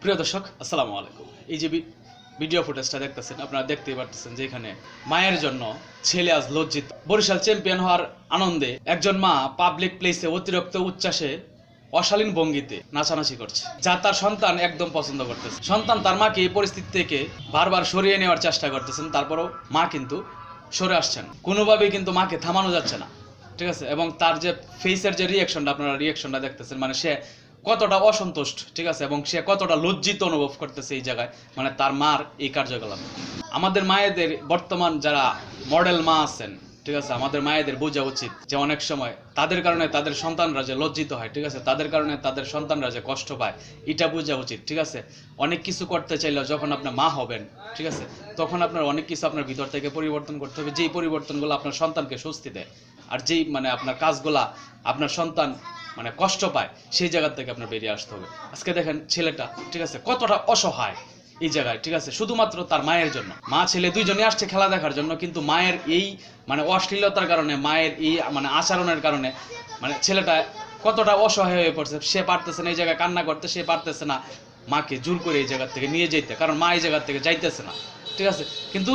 প্রিয় দর্শক আসসালামু আলাইকুম। এই যে ভিডিও ফুটেজটা দেখতেছেন, আপনারা দেখতেই পারতেছেন যে এখানে মায়ের জন্য ছেলে আজ লজ্জিত। বরিশাল চ্যাম্পিয়ন হওয়ার আনন্দে একজন মা পাবলিক প্লেসে অতিরিক্ত উচ্ছ্বাসে অশালীন ভঙ্গিতে নাচানাচি করছে, যা তার সন্তান একদম পছন্দ করতেছে। সন্তান তার মাকে এই পরিস্থিতি থেকে বারবার সরিয়ে নেওয়ার চেষ্টা করতেছেন, তারপরও মা কিন্তু সরে আসছেন। কোনোভাবেই কিন্তু মাকে থামানো যাচ্ছে না, ঠিক আছে। এবং তার যে ফেসের যে রিয়াকশনটা, আপনারা রিয়াকশনটা দেখতেছেন, মানে সে কতটা অসন্তুষ্ট, ঠিক আছে, এবং সে কতটা লজ্জিত অনুভব করতেছে এই জায়গায়, মানে তার মার এই কার্যকলাপ। আমাদের মায়েদের বর্তমান যারা মডেল মা আছেন, ঠিক আছে, আমাদের মায়েদের বোঝা উচিত যে অনেক সময় তাদের কারণে তাদের সন্তানরা যে লজ্জিত হয়, ঠিক আছে, তাদের কারণে তাদের সন্তানরা যে কষ্ট পায়, এটা বোঝা উচিত, ঠিক আছে। অনেক কিছু করতে চাইলেও যখন আপনি মা হবেন, ঠিক আছে, তখন আপনার অনেক কিছু আপনার ভিতর থেকে পরিবর্তন করতে হবে, যেই পরিবর্তনগুলো আপনার সন্তানকে স্বস্তি দেয়, আর যেই মানে আপনার কাজগুলা আপনার সন্তান মানে কষ্ট পায়, সেই জায়গা থেকে আপনার বেরিয়ে আসতে হবে। আজকে দেখেন ছেলেটা, ঠিক আছে, কতটা অসহায় এই জায়গায়, ঠিক আছে, শুধুমাত্র তার মায়ের জন্য। মা ছেলে দুইজনে আসছে খেলা দেখার জন্য, কিন্তু মায়ের এই মানে অশ্লীলতার কারণে, মায়ের এই মানে আচরণের কারণে মানে ছেলেটা কতটা অসহায় হয়ে পড়ছে। সে পারতেছে না এই জায়গায় কান্না করতে, সে পারতেছে না মাকে জোর করে এই জায়গা থেকে নিয়ে যেতে, কারণ মা এই জায়গা থেকে যাইতেছে না, ঠিক আছে। কিন্তু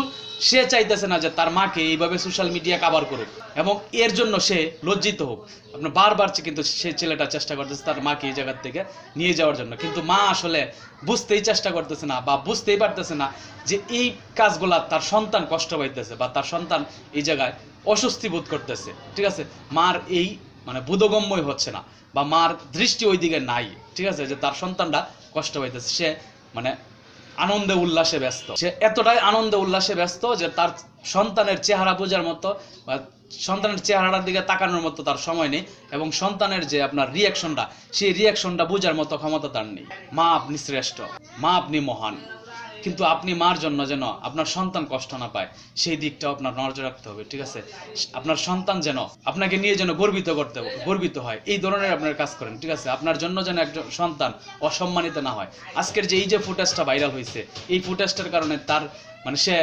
সে চাইতেছে না যে তার মাকে এইভাবে সোশ্যাল মিডিয়া কাভার করুক এবং এর জন্য সে লজ্জিত হোক। আপনার বারবার কিন্তু সে ছেলেটা চেষ্টা করতেছে তার মাকে এই জায়গার থেকে নিয়ে যাওয়ার জন্য, কিন্তু মা আসলে বুঝতেই চেষ্টা করতেছে না বা বুঝতেই পারতেছে না যে এই কাজগুলা তার সন্তান কষ্ট পাইতেছে বা তার সন্তান এই জায়গায় অস্বস্তি বোধ করতেছে, ঠিক আছে। মার এই মানে বোধগম্যই হচ্ছে না বা মার দৃষ্টি ওই দিকে নাই, ঠিক আছে, যে তার সন্তানটা কষ্ট পাইতেছে। সে মানে আনন্দে উল্লাসে ব্যস্ত, সে এতটাই আনন্দে উল্লাসে ব্যস্ত যে তার সন্তানের চেহারা বোঝার মতো বা সন্তানের চেহারাটার দিকে তাকানোর মতো তার সময় নেই, এবং সন্তানের যে আপনার রিয়াকশনটা, সেই রিয়াকশনটা বোঝার মতো ক্ষমতা তার নেই। মা আপনি শ্রেষ্ঠ, মা আপনি মহান, কিন্তু আপনি মার জন্য যেন আপনার সন্তান কষ্ট না পায় সেই দিকটাও আপনার নজর রাখতে হবে, ঠিক আছে। আপনার সন্তান যেন আপনাকে নিয়ে যেন গর্বিত হয়, এই ধরনের আপনার কাজ করেন, ঠিক আছে। আপনার জন্য যেন একজন সন্তান অসম্মানিত না হয়। আজকের যে এই যে ফুটেজটা ভাইরাল হয়েছে, এই ফুটেজটার কারণে তার মানে সে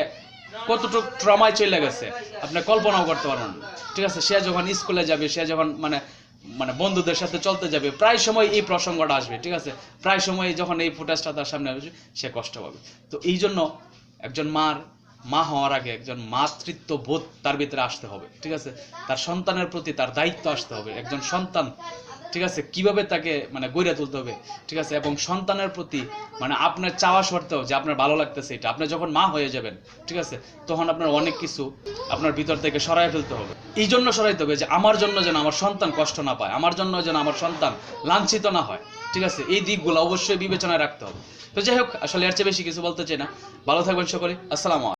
কতটুকু ট্রমায় চলে গেছে আপনি কল্পনাও করতে পারবেন না, ঠিক আছে। সে যখন স্কুলে যাবে, সে যখন মানে মানে বন্ধুদের সাথে চলতে যাবে, প্রায় সময় এই প্রসঙ্গটা আসবে, ঠিক আছে। প্রায় সময় যখন এই ফুটেজটা তার সামনে আসবে, সে কষ্ট পাবে। তো এই জন্য একজন মা হওয়ার আগে একজন মাতৃত্ব বোধ তার ভিতরে আসতে হবে, ঠিক আছে। তার সন্তানের প্রতি তার দায়িত্ব আসতে হবে। একজন সন্তান, ঠিক আছে, কিভাবে তাকে মানে গড়ে তুলতে হবে, ঠিক আছে। এবং সন্তানের প্রতি মানে আপনার চাওয়া সত্ত্বেও যে আপনার ভালো লাগতেছে, এটা আপনি যখন মা হয়ে যাবেন, ঠিক আছে, তখন আপনার অনেক কিছু আপনার ভিতর থেকে সরাই ফেলতে হবে। এই জন্য সরাইতে হবে যে আমার জন্য যেন আমার সন্তান কষ্ট না পায়, আমার জন্য যেন আমার সন্তান লাঞ্ছিত না হয়, ঠিক আছে। এই দিকগুলো অবশ্যই বিবেচনায় রাখতে হবে। তো যাই হোক, আসলে এর চেয়ে বেশি কিছু বলতে চাই না। ভালো থাকবেন সকলে। আসসালামু আলাইকুম।